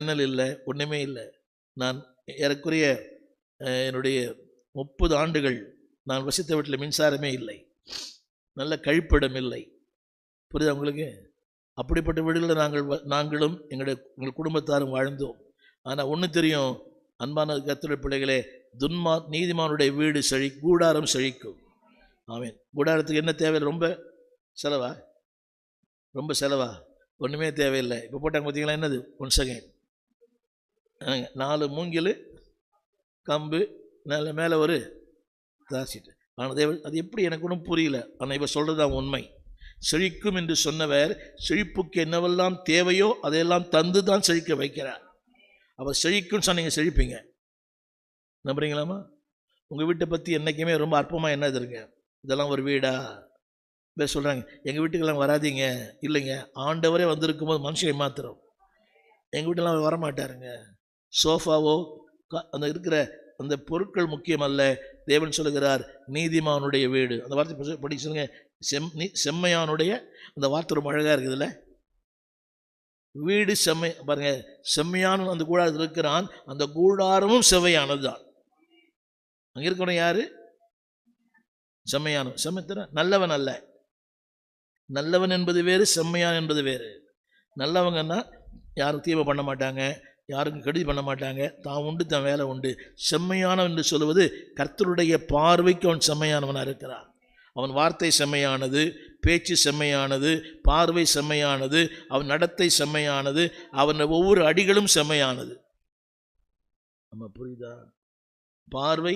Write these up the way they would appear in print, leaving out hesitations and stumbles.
ஜன்னல் இல்லை, ஒன்றுமே இல்லை. நான் ஏறக்குறைய என்னுடைய 30 ஆண்டுகள் நான் வசித்த வீட்டில் மின்சாரமே இல்லை, நல்ல கழிப்பிடம் இல்லை. புரியுதா உங்களுக்கு? அப்படிப்பட்ட வீடுகளில் நாங்களும் எங்கள் குடும்பத்தாரும் வாழ்ந்தோம். ஆனால் ஒன்று தெரியும், அன்பான கர்த்தருடைய பிள்ளைகளே, நீதிமானுடைய வீடு கூடாரம் செழிக்கும். ஆமென். கூடாரத்துக்கு என்ன தேவை? ரொம்ப செலவா? ரொம்ப செலவா? ஒன்றுமே தேவையில்லை. இப்போ போட்டாங்க பார்த்தீங்களா? என்னது? 1 செகண்ட் 4 மூங்கில் கம்பு மேலே ஒரு தாசிட்டு. ஆனால் அது எப்படி எனக்கு ஒன்றும் புரியல. ஆனால் இவ சொல்கிறது தான் உண்மை. செழிக்கும் என்று சொன்னவர் செழிப்புக்கு என்னவெல்லாம் தேவையோ அதையெல்லாம் தந்து தான் செழிக்க வைக்கிறார். அவர் செழிக்குன்னு சொன்னீங்க, செழிப்பீங்க. நம்புறீங்களாமா? உங்கள் வீட்டை பற்றி என்றைக்குமே ரொம்ப அற்பமாக என்ன இருங்க, இதெல்லாம் ஒரு வீடா? பேர் சொல்கிறாங்க, எங்கள் வீட்டுக்கெல்லாம் வராதிங்க. இல்லைங்க, ஆண்டவரே வந்திருக்கும் போது மனுஷனை மாத்திரம். எங்கள் வீட்டெல்லாம் வரமாட்டாருங்க. சோஃபாவோ அந்த இருக்கிற அந்த பொருட்கள் முக்கியம் அல்ல. தேவன் சொல்லுகிறார், நீதிமானுடைய வீடு. அந்த வார்த்தை படி சொல்லுங்க. செம்மையானுடைய, அந்த வார்த்தை ரொம்ப அழகாக இருக்குதுல்ல. வீடு செம்மை பாருங்க, செம்மையான அந்த கூடாரத்தில் இருக்கிறான். அந்த கூடாரமும் செவ்வையானது தான். அங்கே இருக்கணும் யாரு? செம்மையான. செம்மைத்தன நல்லவன் அல்ல. நல்லவன் என்பது வேறு, செம்மையான் என்பது வேறு. நல்லவங்கன்னா யாரும் தீமை பண்ண மாட்டாங்க, யாருக்கும் கெடுதி பண்ண மாட்டாங்க, தான் உண்டு தன் வேலை உண்டு. செம்மையானவன் என்று சொல்லுவது கர்த்தருடைய பார்வைக்கு அவன் செம்மையானவனாக இருக்கிறான். அவன் வார்த்தை செம்மையானது, பேச்சு செம்மையானது, பார்வை செம்மையானது, அவன் நடத்தை செம்மையானது, அவன் ஒவ்வொரு அடிகளும் செம்மையானது. நம்ம புரியுதா? பார்வை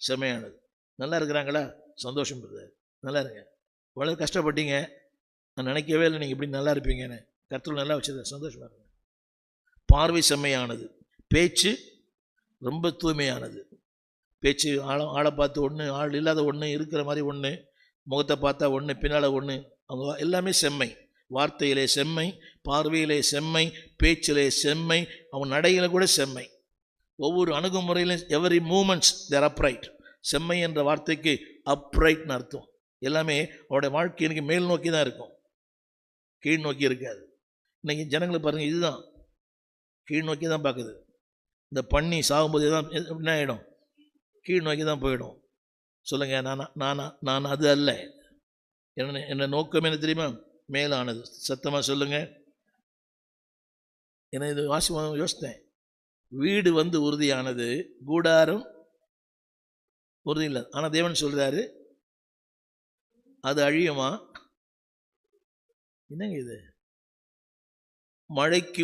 செம்மையானது. நல்லா இருக்கிறாங்களா? சந்தோஷம். நல்லா இருங்க. இவ்வளோ கஷ்டப்பட்டீங்க, நான் நினைக்கவே இல்லை நீங்கள் இப்படி நல்லா இருப்பீங்கன்னு. கர்த்தர் நல்லா வச்சது, சந்தோஷமாக இருங்க. பார்வை செம்மையானது, பேச்சு ரொம்ப தூய்மையானது. பேச்சு ஆளை பார்த்து ஒன்று, ஆள் இல்லாத ஒன்று, இருக்கிற மாதிரி ஒன்று, முகத்தை பார்த்தா ஒன்று, பின்னால் ஒன்று, அவங்க எல்லாமே செம்மை. வார்த்தையிலே செம்மை, பார்வையிலே செம்மை, பேச்சிலே செம்மை, அவன் நடையில கூட செம்மை. ஒவ்வொரு அணுகுமுறையிலும் எவரி மூமெண்ட்ஸ் தேர் அப்ரைட். செம்மை என்ற வார்த்தைக்கு அப்ரைட்னு அர்த்தம். எல்லாமே அவருடைய வாழ்க்கை எனக்கு மேல் நோக்கி தான் இருக்கும், கீழ் நோக்கி இருக்காது. இன்னைக்கு ஜனங்களை பாருங்கள், இதுதான் கீழ் நோக்கி தான் பார்க்குது. இந்த பண்ணி சாகும்போது தான் என்ன ஆகிடும்? கீழ் நோக்கி தான் போயிடும். சொல்லுங்கள், நான் அது அல்ல. என்ன நோக்கம் என்ன தெரியுமா? மேலானது. சத்தமாக சொல்லுங்கள். ஏன்னா இது யோசித்தேன். வீடு உறுதியானது, கூடாரம் உறுதி இல்லை. ஆனால் தேவன் சொல்கிறாரு அது அழியுமா? என்னங்க இது? மழைக்கு